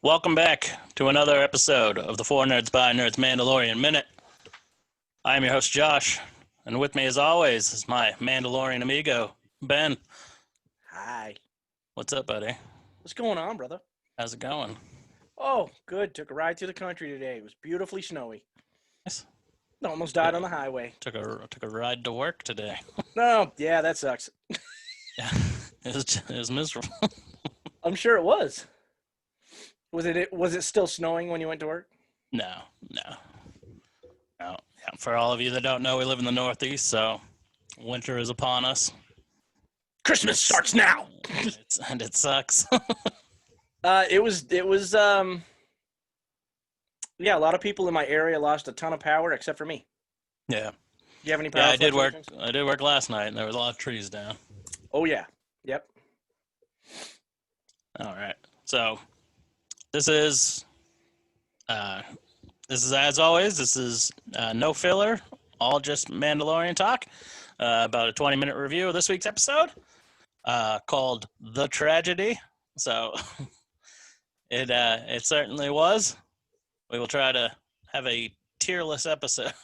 Welcome back to another episode of the Four Nerds by Nerds Mandalorian Minute. I am your host, Josh, and with me, as always, is my Mandalorian amigo, Ben. Hi. What's up, buddy? What's going on, brother? How's it going? Oh, good. Took a ride through the country today. It was beautifully snowy. Nice. Almost died on the highway. Took a ride to work today. No, yeah, that sucks. Yeah, it was miserable. I'm sure it was. Was it still snowing when you went to work? No. Yeah, for all of you that don't know, we live in the Northeast, so winter is upon us. Christmas starts now. And it sucks. It was yeah, a lot of people in my area lost a ton of power except for me. Yeah. Do you have any power? Yeah, I did work last night, and there was a lot of trees down. Oh yeah. Yep. All right. So this is as always, this is no filler, all just Mandalorian talk. About a 20-minute review of this week's episode called The Tragedy. So it certainly was. We will try to have a tearless episode.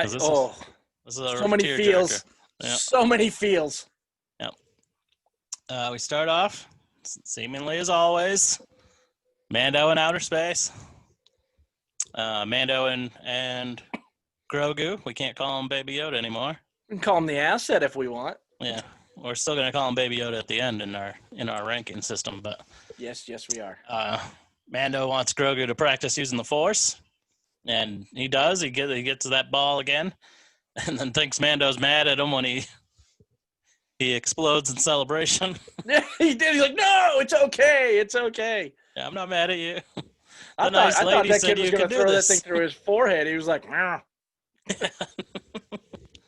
This is so many feels. Yep. So many feels. Yep. We start off, seemingly as always, Mando in outer space. Mando and Grogu. We can't call him Baby Yoda anymore. We can call him the asset if we want. Yeah, we're still gonna call him Baby Yoda at the end in our ranking system, but Yes, we are. Mando wants Grogu to practice using the Force, and he does. He gets that ball again, and then thinks Mando's mad at him when he explodes in celebration. Yeah, he did. He's like, "No, it's okay. It's okay." Yeah, I'm not mad at you. I thought that kid was going to throw that thing through his forehead. He was like, "Meow."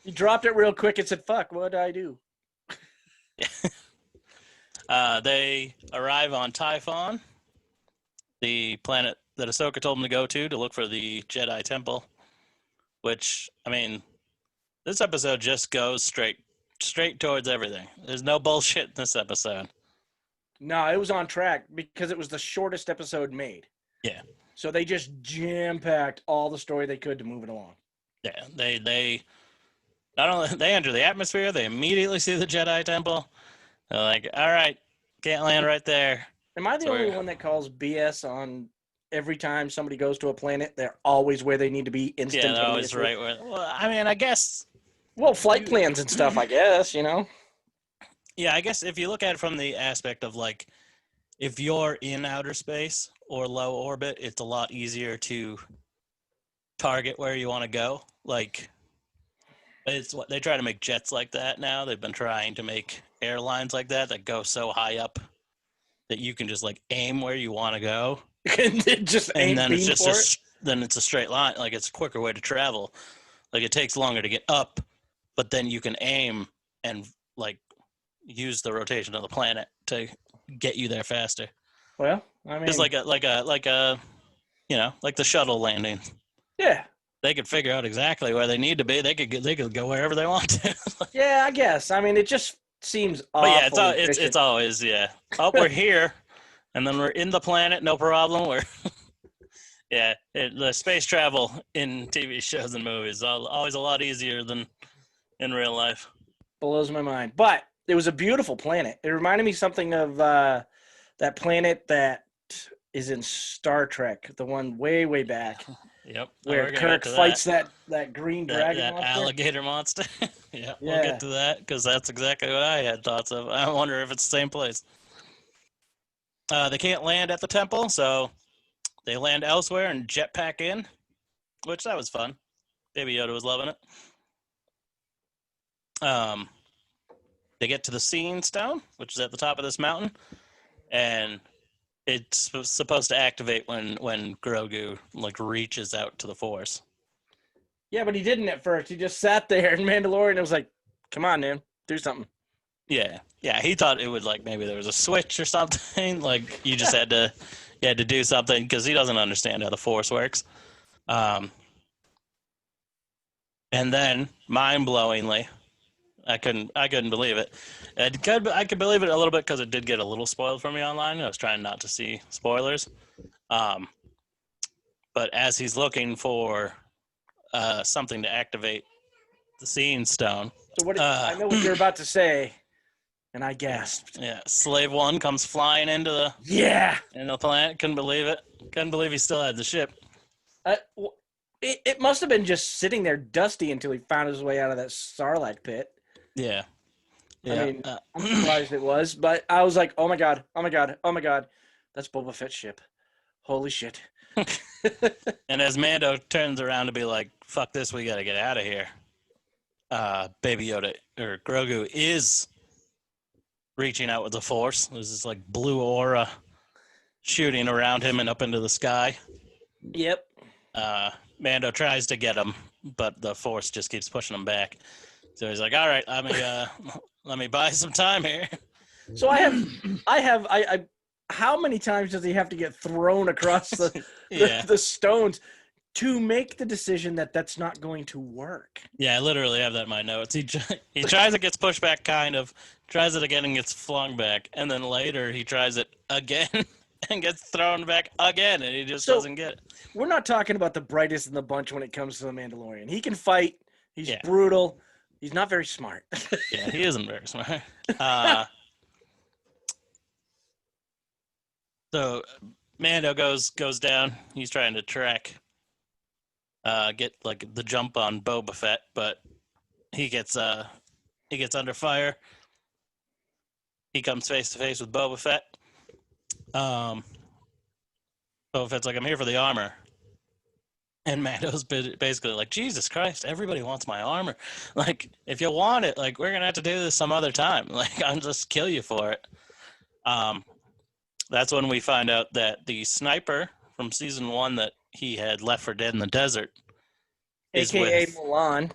He dropped it real quick and said, "Fuck, what did I do?" They arrive on Typhon, the planet that Ahsoka told them to go to look for the Jedi Temple, which, I mean, this episode just goes straight towards everything. There's no bullshit in this episode. No, it was on track because it was the shortest episode made. Yeah. So they just jam-packed all the story they could to move it along. Yeah, they not only they enter the atmosphere, they immediately see the Jedi Temple. They're like, all right, can't land right there. Am I the only one that calls BS on every time somebody goes to a planet? They're always where they need to be instantaneously. Yeah, they're always right where. Well, I mean, I guess. Well, flight plans and stuff, I guess, you know. Yeah, I guess if you look at it from the aspect of, like, if you're in outer space or low orbit, it's a lot easier to target where you want to go. Like, it's what they try to make jets like that now. They've been trying to make airlines like that go so high up that you can just, like, aim where you want to go. Just aim, and then beam it's just for it? then it's a straight line. Like, it's a quicker way to travel. Like, it takes longer to get up, but then you can aim and, like, use the rotation of the planet to get you there faster. Well, I mean, it's like a you know, like the shuttle landing. Yeah, they could figure out exactly where they need to be. They could go wherever they want to. Yeah, I guess. I mean, it just seems awful. But yeah, it's always oh, we're here, and then we're in the planet, no problem. We're the space travel in TV shows and movies is always a lot easier than in real life. Blows my mind, but it was a beautiful planet. It reminded me something of that planet that is in Star Trek, the one way back. Yep. Where Kirk fights that green dragon that monster. Alligator monster. Yeah, we'll get to that because that's exactly what I had thoughts of. I wonder if it's the same place. They can't land at the temple, so they land elsewhere and jetpack in, which that was fun. Baby Yoda was loving it. They get to the Seeing Stone, which is at the top of this mountain, and it's supposed to activate when Grogu, like, reaches out to the Force. Yeah, but he didn't at first. He just sat there in Mandalorian and was like, come on, man, do something. Yeah, he thought it would, like, maybe there was a switch or something. Like, you just had to do something because he doesn't understand how the Force works. And then, mind-blowingly, I couldn't believe it. I could believe it a little bit because it did get a little spoiled for me online. I was trying not to see spoilers. Um, but as he's looking for something to activate the Seeing Stone, So I know what you're about to say, and I gasped. yeah, Slave One comes flying into the planet. Couldn't believe it. Couldn't believe he still had the ship. It must have been just sitting there dusty until he found his way out of that Sarlacc pit. Yeah. I mean, I'm surprised it was, but I was like, oh my god, that's Boba Fett's ship. Holy shit. And as Mando turns around to be like, fuck this, we gotta get out of here, Baby Yoda, or Grogu, is reaching out with the Force. There's this like blue aura shooting around him and up into the sky. Yep. Mando tries to get him, but the Force just keeps pushing him back. So he's like, all right, let me buy some time here. So I how many times does he have to get thrown across the stones to make the decision that that's not going to work? Yeah, I literally have that in my notes. He tries it, gets pushed back, kind of, tries it again and gets flung back, and then later he tries it again and gets thrown back again, and he just doesn't get it. We're not talking about the brightest in the bunch when it comes to the Mandalorian. He can fight. He's brutal. He's not very smart. Yeah, he isn't very smart. So Mando goes down. He's trying to get like the jump on Boba Fett, but he gets under fire. He comes face to face with Boba Fett. Boba Fett's like, I'm here for the armor. And Mando's basically like, Jesus Christ, everybody wants my armor. Like, if you want it, like, we're going to have to do this some other time. Like, I'll just kill you for it. That's when we find out that the sniper from season 1 that he had left for dead in the desert is AKA Mulan.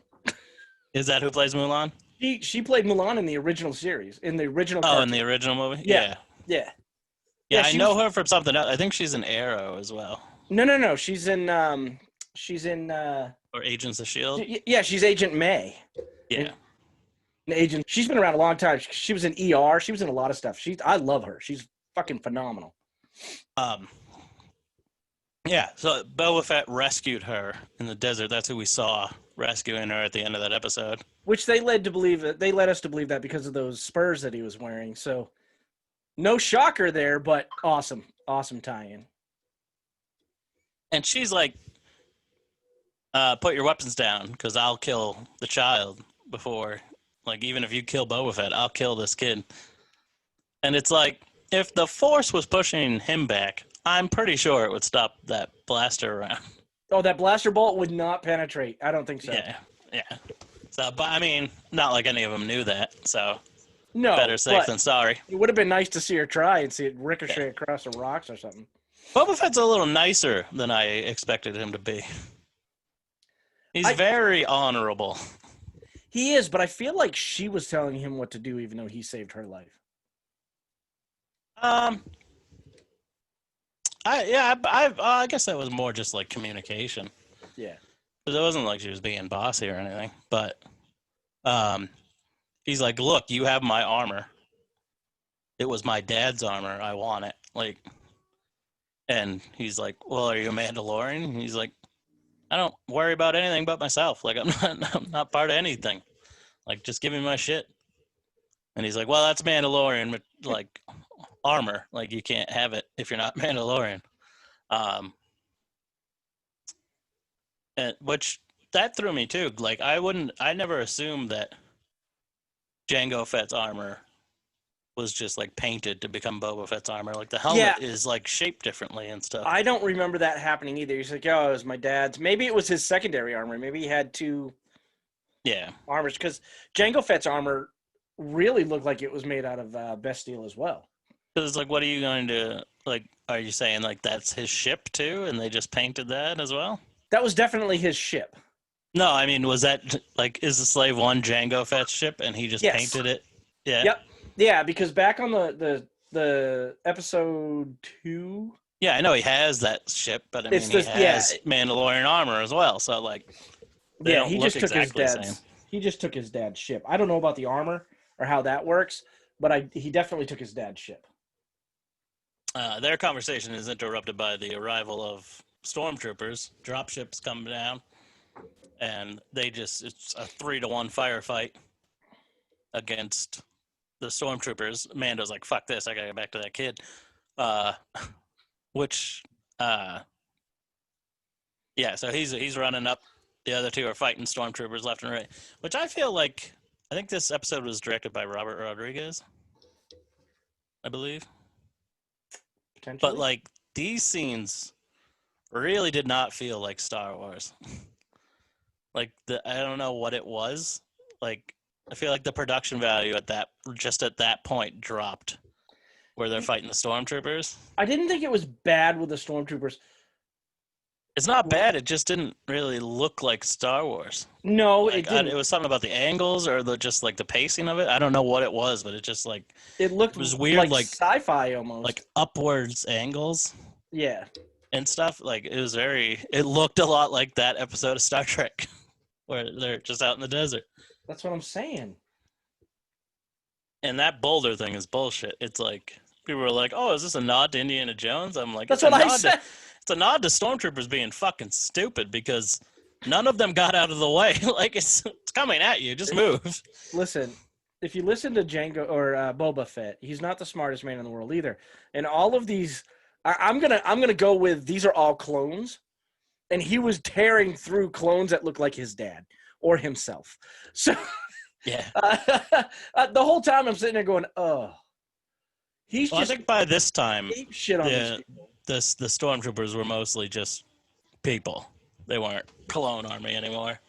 Is that who plays Mulan? She played Mulan in the original series, in the original cartoon. In the original movie? Yeah. I know her from something else. I think she's in Arrow as well. No. She's in or Agents of S.H.I.E.L.D.? Yeah, she's Agent May. Yeah. Agent. She's been around a long time. She was in ER. She was in a lot of stuff. I love her. She's fucking phenomenal. Yeah, so Boba Fett rescued her in the desert. That's who we saw rescuing her at the end of that episode. Which they led us to believe that because of those spurs that he was wearing. So no shocker there, but awesome tie-in. And she's like, put your weapons down, because I'll kill the child before, like, even if you kill Boba Fett, I'll kill this kid. And it's like, if the Force was pushing him back, I'm pretty sure it would stop that blaster around. Oh, that blaster bolt would not penetrate. I don't think so. Yeah. So, but I mean, not like any of them knew that, so no, better safe than sorry. It would have been nice to see her try and see it ricochet across the rocks or something. Boba Fett's a little nicer than I expected him to be. He's very honorable. He is, but I feel like she was telling him what to do, even though he saved her life. I guess that was more just like communication. Yeah. Because it wasn't like she was being bossy or anything. But he's like, look, you have my armor. It was my dad's armor. I want it. Like, and he's like, well, are you a Mandalorian? And he's like, I don't worry about anything but myself. Like, I'm not part of anything. Like, just give me my shit. And he's like, well, that's Mandalorian, like, armor. Like, you can't have it if you're not Mandalorian. And which that threw me too. Like, I never assumed that Jango Fett's armor was just like painted to become Boba Fett's armor. Like, the helmet is like shaped differently and stuff. I don't remember that happening either. He's like, oh, it was my dad's. Maybe it was his secondary armor. Maybe he had two armors, because Jango Fett's armor really looked like it was made out of best steel as well. Because it's like, what are you going to, like, are you saying like that's his ship too, and they just painted that as well? That was definitely his ship. No, I mean, was that like, is the Slave One Jango Fett's ship, and he just painted it? Yeah. Yep. Yeah, because back on the episode 2. Yeah, I know he has that ship, but I mean, he has Mandalorian armor as well. So like, he just took his dad's. He just took his dad's ship. I don't know about the armor or how that works, but he definitely took his dad's ship. Their conversation is interrupted by the arrival of stormtroopers. Dropships come down, and it's a 3-1 firefight against the stormtroopers. Mando's like, fuck this, I gotta get back to that kid. So he's running up. The other two are fighting stormtroopers left and right, which I think this episode was directed by Robert Rodriguez, I believe. Potentially. But these scenes really did not feel like Star Wars. I don't know what it was. I feel like the production value at that point dropped, where they're fighting the stormtroopers. I didn't think it was bad with the stormtroopers. It's not bad. It just didn't really look like Star Wars. No, it didn't. It was something about the angles or the pacing of it. I don't know what it was, but it just it was weird, like sci-fi almost, like upwards angles. Yeah, and stuff. It looked a lot like that episode of Star Trek, where they're just out in the desert. That's what I'm saying. And that boulder thing is bullshit. It's like people were like, "Oh, is this a nod to Indiana Jones?" I'm like, "That's what I said." It's a nod to stormtroopers being fucking stupid because none of them got out of the way. It's coming at you. Just move. Listen, if you listen to Jango or Boba Fett, he's not the smartest man in the world either. And all of these, I'm gonna go with these are all clones, and he was tearing through clones that look like his dad or himself. So yeah, the whole time I'm sitting there going, "Oh." I think by this time, shit on the stormtroopers were mostly just people. They weren't clone army anymore.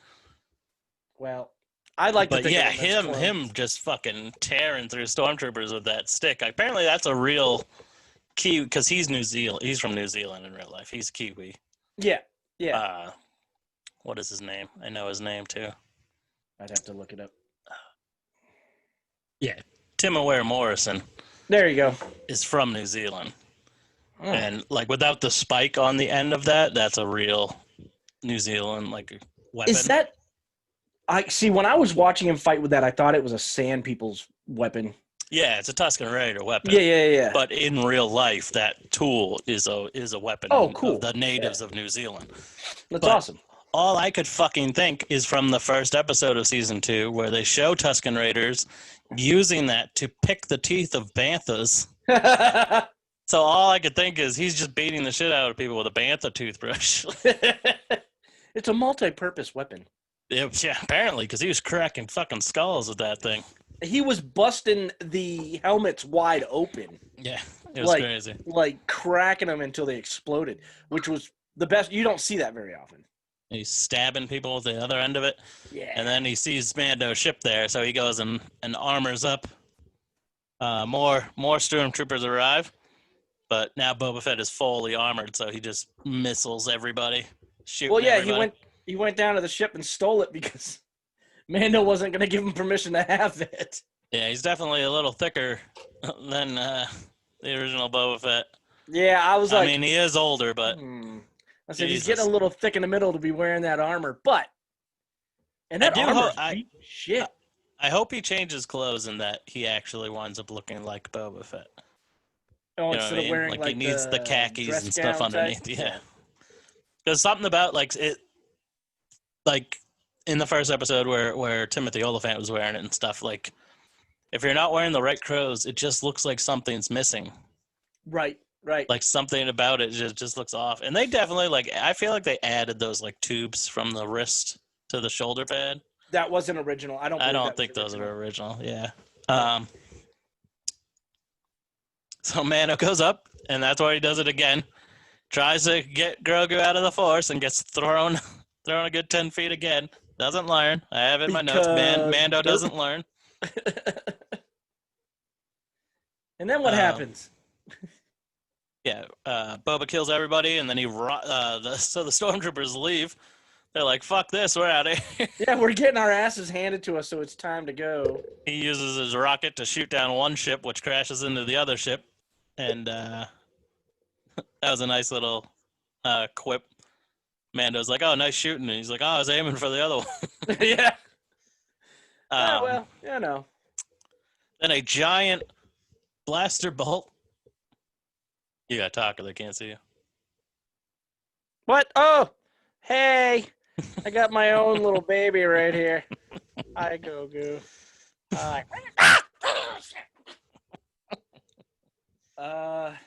Well, I like to think him just fucking tearing through stormtroopers with that stick. Apparently, that's a real Kiwi because he's New Zealand. He's from New Zealand in real life. He's Kiwi. Yeah. What is his name? I know his name too. I'd have to look it up. Yeah, Timaware Morrison. There you go. Is from New Zealand. Oh. And without the spike on the end of that's a real New Zealand weapon. Is that I see when I was watching him fight with that, I thought it was a Sand People's weapon. Yeah, it's a Tusken Raider weapon. Yeah. But in real life, that tool is a weapon of the natives of New Zealand. That's awesome. All I could fucking think is from the first episode of season 2, where they show Tusken Raiders using that to pick the teeth of banthas. So all I could think is he's just beating the shit out of people with a bantha toothbrush. It's a multi-purpose weapon. Yeah, apparently, because he was cracking fucking skulls with that thing. He was busting the helmets wide open. Yeah, it was crazy. Cracking them until they exploded, which was the best. You don't see that very often. He's stabbing people with the other end of it. Yeah. And then he sees Mando's ship there, so he goes and armors up. More stormtroopers arrive, but now Boba Fett is fully armored, so he just missiles everybody. Everybody. He went down to the ship and stole it because Mando wasn't going to give him permission to have it. Yeah, he's definitely a little thicker than the original Boba Fett. Yeah, I mean, he is older, but I said he's getting a little thick in the middle to be wearing that armor, shit. I hope he changes clothes and that he actually winds up looking like Boba Fett. Oh, instead of wearing he needs the khakis and stuff underneath. Type? Yeah. There's something about it, in the first episode where Timothy Oliphant was wearing it and stuff. If you're not wearing the right clothes, it just looks like something's missing. Right. Something about it just looks off. And they definitely I feel like they added those tubes from the wrist to the shoulder pad. That wasn't original. I don't think those are original. Yeah. So Mando goes up, and that's why he does it again. Tries to get Grogu out of the Force and gets thrown a good 10 feet again. Doesn't learn. I have it in my notes. Mando doesn't learn. And then what happens? Yeah, Boba kills everybody, and then so the stormtroopers leave. They're like, fuck this, we're out of here. Yeah, we're getting our asses handed to us, so it's time to go. He uses his rocket to shoot down one ship, which crashes into the other ship. And that was a nice little quip. Mando's like, oh, nice shooting. And he's like, oh, I was aiming for the other one. Yeah. Well, you know. Then a giant blaster bolt. You gotta talk or they can't see you. What? Oh, hey. I got my own little baby right here. Hi, Goku.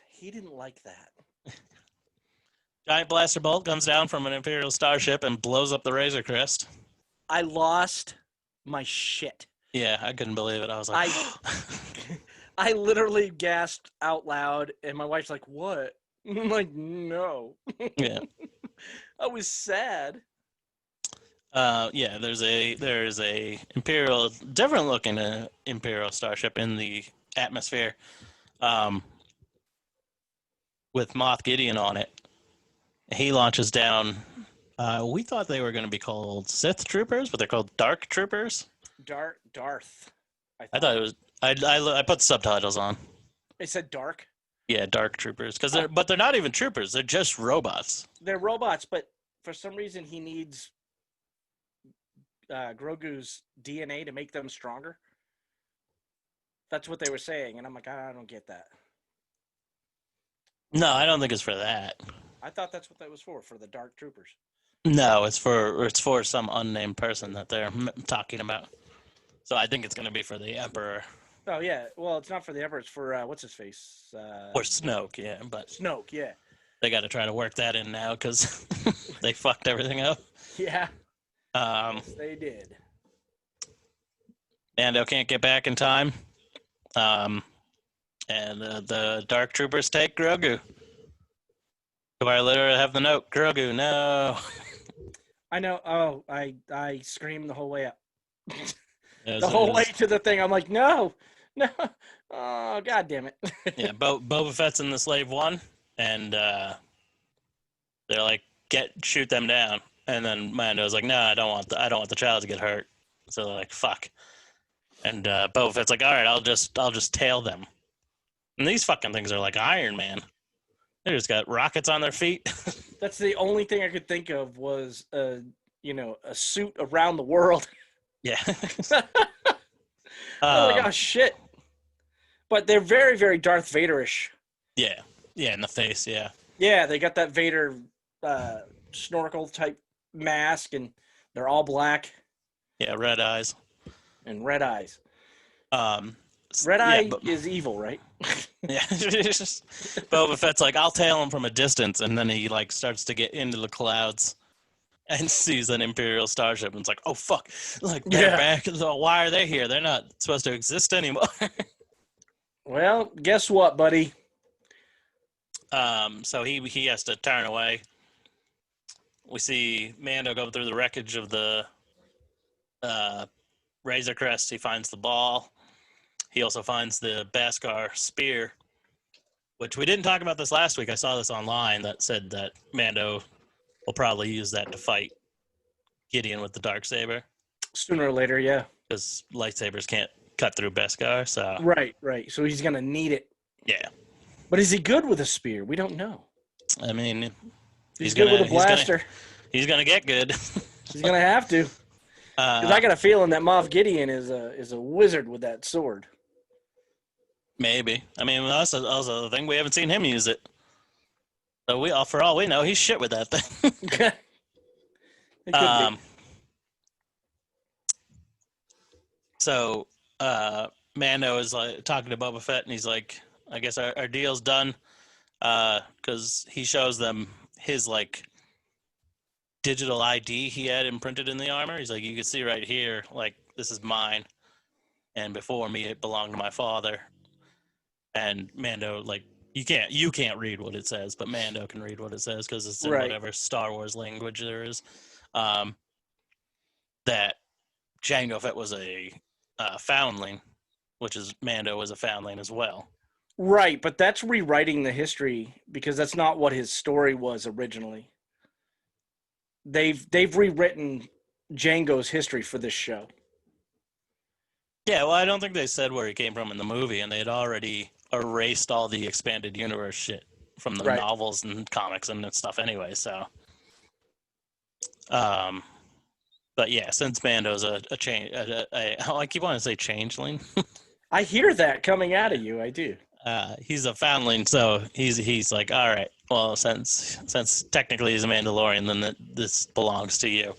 He didn't like that. Giant blaster bolt comes down from an Imperial starship and blows up the Razor Crest. I lost my shit. Yeah, I couldn't believe it. I was like, I literally gasped out loud, and my wife's like, "What?" I'm like, "No." Yeah. I was sad. Yeah, there's a Imperial, different looking Imperial starship in the atmosphere, with Moff Gideon on it. He launches down. We thought they were going to be called Sith troopers, but they're called Dark troopers. Darth. I thought it was. I put subtitles on. It said dark. Yeah, Dark troopers, but they're not even troopers. They're just robots. They're robots, but for some reason he needs Grogu's DNA to make them stronger. That's what they were saying, and I'm like, I don't get that. No, I don't think it's for that. I thought that's what that was for the Dark Troopers. No, it's for some unnamed person that they're talking about. So I think it's going to be for the Emperor. Oh yeah, well, it's not for the Emperor. It's for what's his face? Or Snoke, yeah, but Snoke, yeah. They got to try to work that in now because they fucked everything up. Yeah. Yes, they did. Mando can't get back in time. And the Dark Troopers take Grogu. Do I literally have the note? Grogu, no. I know. Oh, I screamed the whole way up. The whole way to the thing. I'm like, no. Oh, God damn it. Yeah, Boba Fett's in the Slave One, and they're like, shoot them down. And then Mando's like, no, I don't want the child to get hurt. So they're like, fuck. And Boba Fett's like, all right, I'll just tail them. And these fucking things are like Iron Man. They just got rockets on their feet. That's the only thing I could think of was a suit around the world. Yeah. Oh my gosh, shit. But they're very, very Darth Vader-ish. Yeah. Yeah, in the face, yeah. Yeah, they got that Vader snorkel type mask, and they're all black. Yeah, red eyes. And red eyes. Red Eye is evil, right? Yeah. Boba Fett's like, I'll tail him from a distance, and then he like starts to get into the clouds and sees an Imperial starship, and it's like, oh fuck, like they're back. Why are they here? They're not supposed to exist anymore. Well, guess what, buddy? So he has to turn away. We see Mando go through the wreckage of the Razor Crest. He finds the ball. He also finds the Beskar spear, which we didn't talk about this last week. I saw this online that said that Mando will probably use that to fight Gideon with the Darksaber. Sooner or later, yeah. Because lightsabers can't cut through Beskar, so... Right. So he's going to need it. Yeah. But is he good with a spear? We don't know. I mean... He's good with a blaster. He's going to get good. He's going to have to. Because I got a feeling that Moff Gideon is a wizard with that sword. Maybe. I mean, that's also the thing. We haven't seen him use it. So for all we know, he's shit with that thing. It could be. So Mando is like talking to Boba Fett, and he's like, I guess our deal's done. Because he shows them his like digital ID he had imprinted in the armor. He's like, you can see right here, like, this is mine. And before me, it belonged to my father. And Mando, like, you can't read what it says, but Mando can read what it says because it's in whatever Star Wars language there is. That Jango Fett was a foundling, which is Mando was a foundling as well. Right, but that's rewriting the history because that's not what his story was originally. They've rewritten Jango's history for this show. Yeah, well, I don't think they said where he came from in the movie, and they had already erased all the expanded universe shit from the novels and comics and stuff anyway, so But yeah, since Mando's a change, I keep wanting to say changeling. I hear that coming out of you. I do. He's a foundling, so he's like, all right. Well, since technically he's a Mandalorian, then this belongs to you.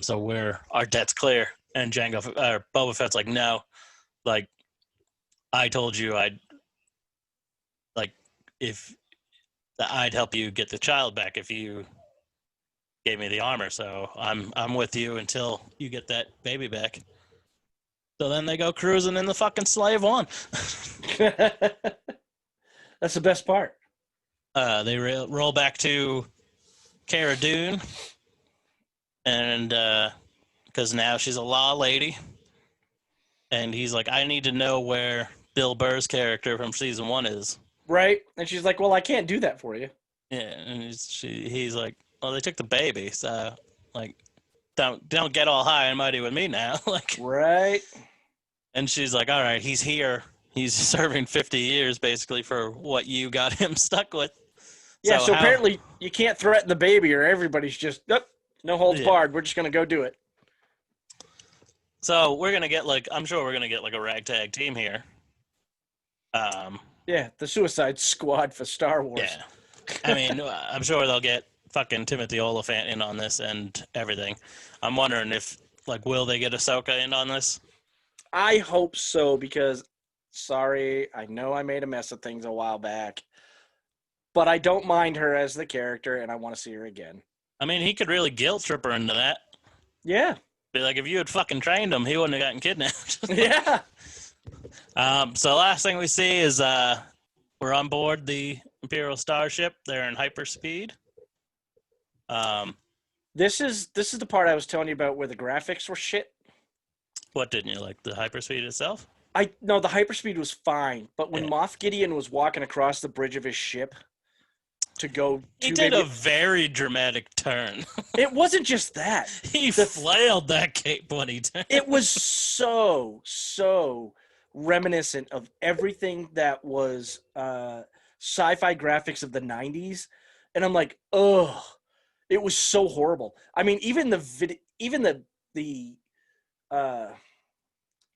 So our debt's clear. And Boba Fett's like, no, like I told you if I'd help you get the child back if you gave me the armor. So I'm with you until you get that baby back. So then they go cruising in the fucking Slave One. That's the best part. They roll back to Cara Dune, and because now she's a law lady, and he's like, I need to know where Bill Burr's character from season 1 is. Right, and she's like, well, I can't do that for you. Yeah, and he's like, well, they took the baby, so like, don't get all high and mighty with me now. Like, right. And she's like, all right, he's here. He's serving 50 years basically for what you got him stuck with. Yeah, so apparently you can't threaten the baby or everybody's just, no holds barred. We're just going to go do it. So we're going to get I'm sure we're going to get a ragtag team here. Yeah, the Suicide Squad for Star Wars. Yeah. I mean, I'm sure they'll get fucking Timothy Olyphant in on this and everything. I'm wondering if, will they get Ahsoka in on this? I hope so because, sorry, I know I made a mess of things a while back, but I don't mind her as the character, and I want to see her again. I mean, he could really guilt trip her into that. Yeah. Be like, if you had fucking trained him, he wouldn't have gotten kidnapped. Yeah. So last thing we see is we're on board the Imperial Starship. They're in hyperspeed. This is the part I was telling you about where the graphics were shit. What didn't you like? The hyperspeed itself? No, the hyperspeed was fine, but when Moff Gideon was walking across the bridge of his ship to go, he did a very dramatic turn. It wasn't just that. He flailed that cape when he turned. It was so reminiscent of everything that was sci-fi graphics of the 90s, and I'm like, ugh, it was so horrible. I mean, even the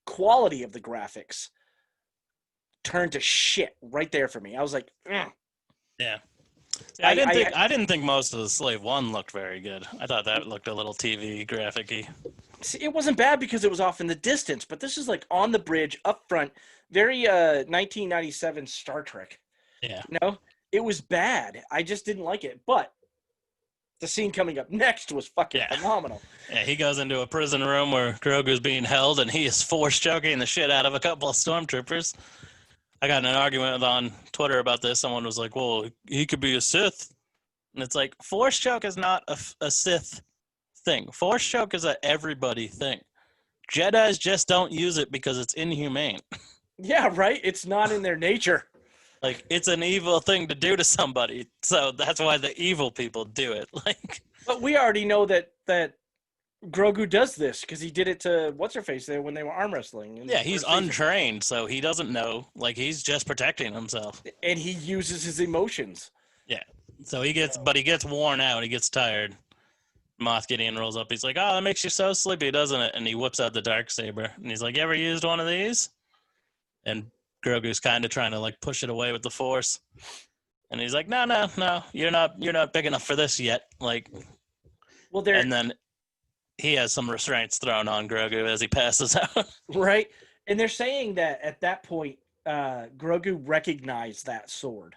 quality of the graphics turned to shit right there for me. I was like, ugh. Yeah. I didn't think most of the Slave 1 looked very good. I thought that looked a little TV graphic-y. See, it wasn't bad because it was off in the distance, but this is on the bridge, up front, very 1997 Star Trek. Yeah. It was bad. I just didn't like it. But the scene coming up next was fucking phenomenal. Yeah, he goes into a prison room where Grogu's being held, and he is force choking the shit out of a couple of stormtroopers. I got in an argument on Twitter about this. Someone was like, well, he could be a Sith. And it's like, force choke is not a Sith thing. Force choke is a everybody thing. Jedis just don't use it because it's inhumane. Yeah, right? It's not in their nature. It's an evil thing to do to somebody. So that's why the evil people do it. But we already know that Grogu does this because he did it to what's-her-face there when they were arm wrestling. Yeah, he's untrained, so he doesn't know. He's just protecting himself. And he uses his emotions. Yeah. So he gets worn out. He gets tired. Moff Gideon rolls up. He's like, oh, that makes you so sleepy, doesn't it? And he whips out the Darksaber. And he's like, you ever used one of these? And Grogu's kind of trying to push it away with the Force. And he's like, no, you're not big enough for this yet. And then he has some restraints thrown on Grogu as he passes out. Right. And they're saying that at that point, Grogu recognized that sword.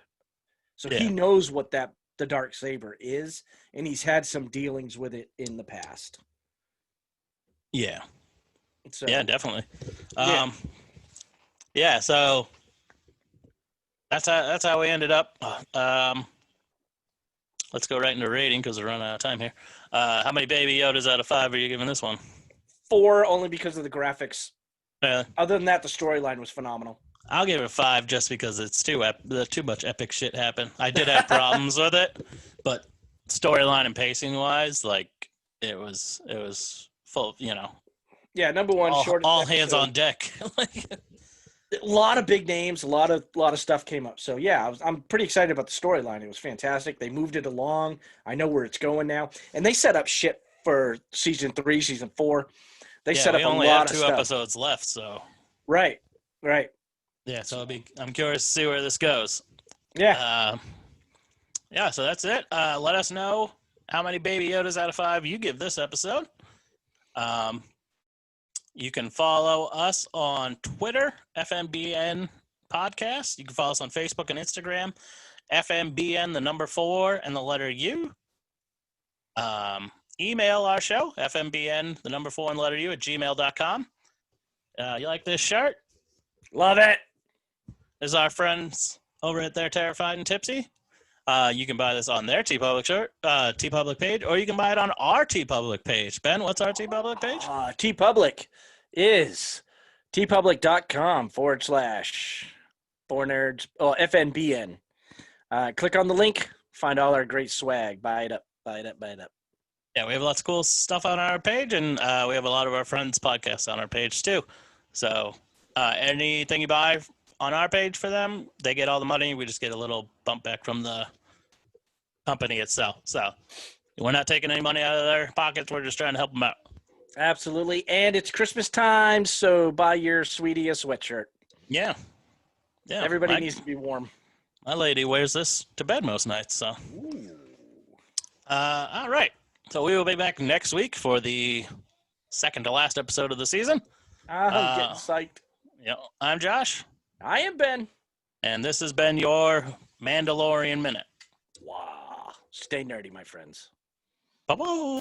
So he knows what the Darksaber is, and he's had some dealings with it in the past. Yeah. So, yeah, definitely. So that's how we ended up. Let's go right into rating because we're running out of time here. How many Baby Yodas out of 5 are you giving this one? 4, only because of the graphics. Other than that, the storyline was phenomenal. I'll give it 5 just because it's too much epic shit happened. I did have problems with it, but storyline and pacing wise, it was full. Yeah, number one, all hands on deck. A lot of big names, a lot of stuff came up. So yeah, I'm pretty excited about the storyline. It was fantastic. They moved it along. I know where it's going now, and they set up shit for season 3, season 4. They set up we a only lot have of 2 stuff. episodes left, so. Right. Yeah, so I'm curious to see where this goes. Yeah. So that's it. Let us know how many Baby Yodas out of 5 you give this episode. You can follow us on Twitter, FNBN Podcast. You can follow us on Facebook and Instagram, FNBN, the number 4 and the letter U. Email our show, FNBN, the number 4 and letter U, at gmail.com. You like this shirt? Love it. There's our friends over at They're Terrified and Tipsy. You can buy this on their TeePublic page, or you can buy it on our TeePublic page. Ben, what's our TeePublic page? TeePublic is teepublic.com/FNBN. Click on the link, find all our great swag. Buy it up. Yeah, we have lots of cool stuff on our page, and we have a lot of our friends' podcasts on our page too. So anything you buy on our page for them, they get all the money. We just get a little bump back from the company itself. So we're not taking any money out of their pockets. We're just trying to help them out. Absolutely. And it's Christmas time, so buy your sweetie a sweatshirt. Yeah. Everybody needs to be warm. My lady wears this to bed most nights. So. All right. So we will be back next week for the second to last episode of the season. I'm getting psyched. Yeah, I'm Josh. I am Ben. And this has been your Mandalorian Minute. Wow. Stay nerdy, my friends. Bye-bye.